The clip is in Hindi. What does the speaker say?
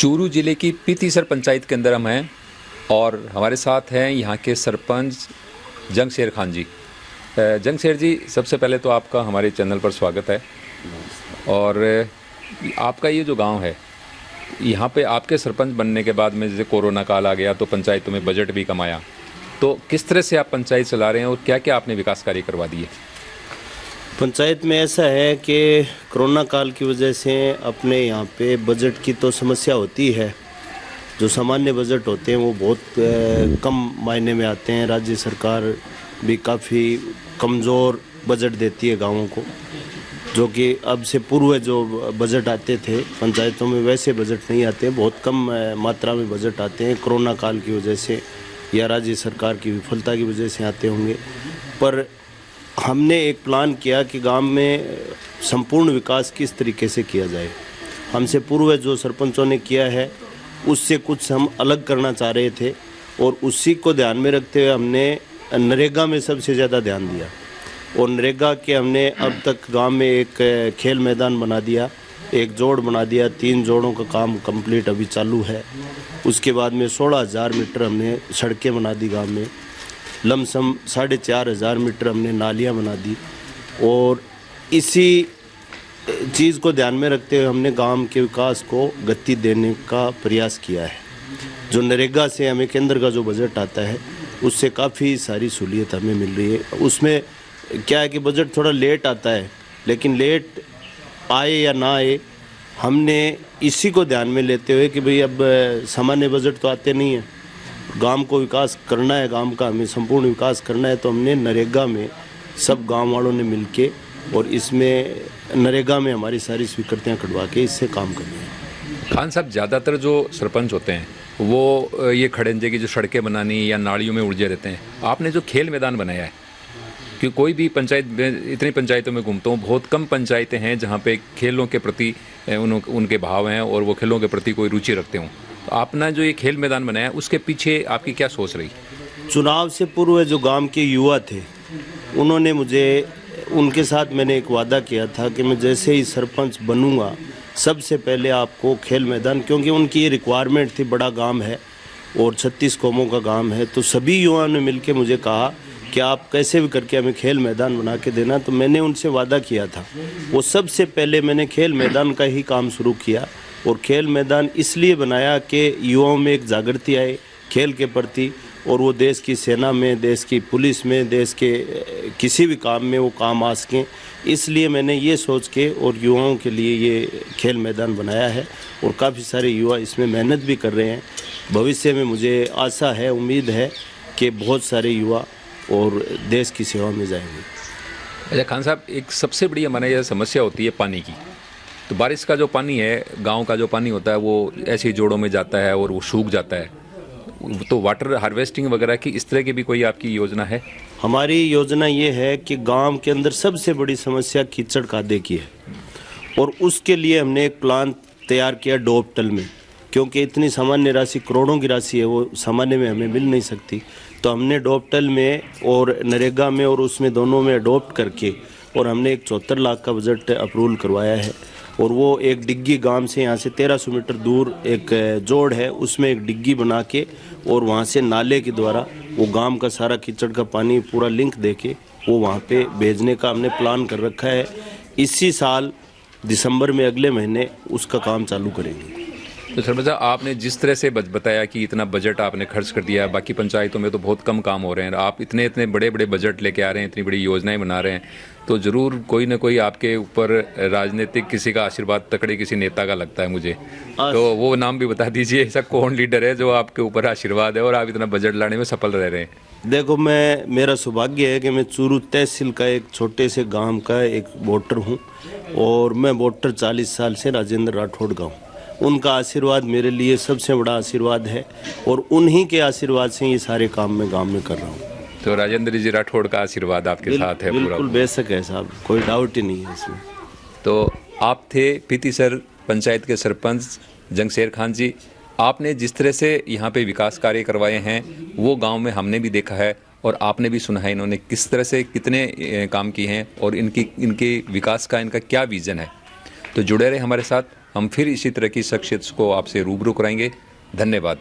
चूरू जिले की पीतीसर पंचायत के अंदर हम हैं और हमारे साथ हैं यहाँ के सरपंच जंगशेर खान जी। जंगशेर जी, सबसे पहले तो आपका हमारे चैनल पर स्वागत है। और आपका ये जो गांव है, यहाँ पे आपके सरपंच बनने के बाद में जैसे कोरोना काल आ गया तो पंचायतों में बजट भी कम आया, तो किस तरह से आप पंचायत चला रहे हैं और क्या क्या आपने विकास कार्य करवा दिए? पंचायत में ऐसा है कि कोरोना काल की वजह से अपने यहाँ पे बजट की तो समस्या होती है। जो सामान्य बजट होते हैं वो बहुत कम मायने में आते हैं। राज्य सरकार भी काफ़ी कमज़ोर बजट देती है गाँवों को, जो कि अब से पूर्व जो बजट आते थे पंचायतों में वैसे बजट नहीं आते, बहुत कम मात्रा में बजट आते हैं। कोरोना काल की वजह से या राज्य सरकार की विफलता की वजह से आते होंगे। पर हमने एक प्लान किया कि गांव में संपूर्ण विकास किस तरीके से किया जाए। हमसे पूर्व जो सरपंचों ने किया है उससे कुछ हम अलग करना चाह रहे थे और उसी को ध्यान में रखते हुए हमने नरेगा में सबसे ज़्यादा ध्यान दिया। और नरेगा के हमने अब तक गांव में एक खेल मैदान बना दिया, एक जोड़ बना दिया, 3 जोड़ों का काम कंप्लीट अभी चालू है। उसके बाद में 16,000 मीटर हमने सड़कें बना दी गांव में, लमसम 4,500 मीटर हमने नालियां बना दी। और इसी चीज़ को ध्यान में रखते हुए हमने गांव के विकास को गति देने का प्रयास किया है। जो नरेगा से हमें केंद्र का जो बजट आता है उससे काफ़ी सारी सहूलियत हमें मिल रही है। उसमें क्या है कि बजट थोड़ा लेट आता है, लेकिन लेट आए या ना आए, हमने इसी को ध्यान में लेते हुए कि भाई अब सामान्य बजट तो आते नहीं हैं, गांव को विकास करना है, गांव का हमें संपूर्ण विकास करना है, तो हमने नरेगा में सब गांव वालों ने मिलके और इसमें नरेगा में हमारी सारी स्वीकृतियां कटवा के इससे काम करनी है। खान साहब, ज़्यादातर जो सरपंच होते हैं वो ये खड़ंजे की जो सड़कें बनानी या नालियों में उलझे रहते हैं। आपने जो खेल मैदान बनाया है, कि कोई भी पंचायत, इतनी पंचायतों में घूमता हूँ, बहुत कम पंचायतें हैं जहाँ पे खेलों के प्रति उनके भाव हैं और वो खेलों के प्रति कोई रुचि रखते हों। तो आपने जो ये खेल मैदान बनाया उसके पीछे आपकी क्या सोच रही? चुनाव से पूर्व जो गांव के युवा थे उन्होंने मुझे, उनके साथ मैंने एक वादा किया था कि मैं जैसे ही सरपंच बनूंगा सबसे पहले आपको खेल मैदान, क्योंकि उनकी ये रिक्वायरमेंट थी, बड़ा गांव है और 36 कौमों का गांव है, तो सभी युवाओं ने मिलकर मुझे कहा कि आप कैसे भी करके हमें खेल मैदान बना के देना। तो मैंने उनसे वादा किया था, वो सबसे पहले मैंने खेल मैदान का ही काम शुरू किया। और खेल मैदान इसलिए बनाया कि युवाओं में एक जागृति आए खेल के प्रति, और वो देश की सेना में, देश की पुलिस में, देश के किसी भी काम में वो काम आ सकें। इसलिए मैंने ये सोच के और युवाओं के लिए ये खेल मैदान बनाया है और काफ़ी सारे युवा इसमें मेहनत भी कर रहे हैं। भविष्य में मुझे आशा है, उम्मीद है कि बहुत सारे युवा और देश की सेवा में जाएंगे। अच्छा खान साहब, एक सबसे बड़ी हमारे यहाँ समस्या होती है पानी की। तो बारिश का जो पानी है, गांव का जो पानी होता है, वो ऐसे जोड़ों में जाता है और वो सूख जाता है। तो वाटर हार्वेस्टिंग वगैरह की इस तरह की भी कोई आपकी योजना है? हमारी योजना ये है कि गांव के अंदर सबसे बड़ी समस्या कीचड़ कादे की है और उसके लिए हमने एक प्लान तैयार किया डोपटल में, क्योंकि इतनी सामान्य राशि, करोड़ों की राशि है, वो सामान्य में हमें मिल नहीं सकती। तो हमने डोपटल में और नरेगा में और उसमें दोनों में अडोप्ट करके और हमने एक 74 लाख का बजट अप्रूवल करवाया है। और वो एक डिग्गी गांव से, यहाँ से 1300 मीटर दूर एक जोड़ है, उसमें एक डिग्गी बना के और वहाँ से नाले के द्वारा वो गांव का सारा कीचड़ का पानी पूरा लिंक देके वो वहाँ पे भेजने का हमने प्लान कर रखा है। इसी साल दिसंबर में, अगले महीने उसका काम चालू करेंगे। तो सरपंच साहब, आपने जिस तरह से बताया कि इतना बजट आपने खर्च कर दिया, बाकी पंचायतों में तो बहुत कम काम हो रहे हैं, आप इतने बड़े बड़े बजट लेके आ रहे हैं, इतनी बड़ी योजनाएं बना रहे हैं, तो ज़रूर कोई ना कोई आपके ऊपर राजनीतिक किसी का आशीर्वाद, तकड़े किसी नेता का लगता है मुझे। तो वो नाम भी बता दीजिए, ऐसा कौन लीडर है जो आपके ऊपर आशीर्वाद है और आप इतना बजट लाने में सफल रह रहे हैं? देखो, मेरा सौभाग्य है कि मैं चूरू तहसील का एक छोटे से गांव का एक वोटर हूं और मैं वोटर 40 साल से राजेंद्र राठौड़ का हूं। उनका आशीर्वाद मेरे लिए सबसे बड़ा आशीर्वाद है और उन्हीं के आशीर्वाद से ये सारे काम मैं गांव में कर रहा हूँ। तो राजेंद्र जी राठौड़ का आशीर्वाद आपके साथ है पूरा? बिल्कुल बेशक है साहब, कोई डाउट ही नहीं है इसमें। तो आप थे पीतीसर पंचायत के सरपंच जंगशेर खान जी। आपने जिस तरह से यहाँ पे विकास कार्य करवाए हैं वो गांव में हमने भी देखा है और आपने भी सुना है इन्होंने किस तरह से कितने काम किए हैं और इनके विकास का इनका क्या विज़न है। तो जुड़े रहे हमारे साथ। हम फिर इसी तरह की शख्सियत को आपसे रूबरू कराएंगे। धन्यवाद।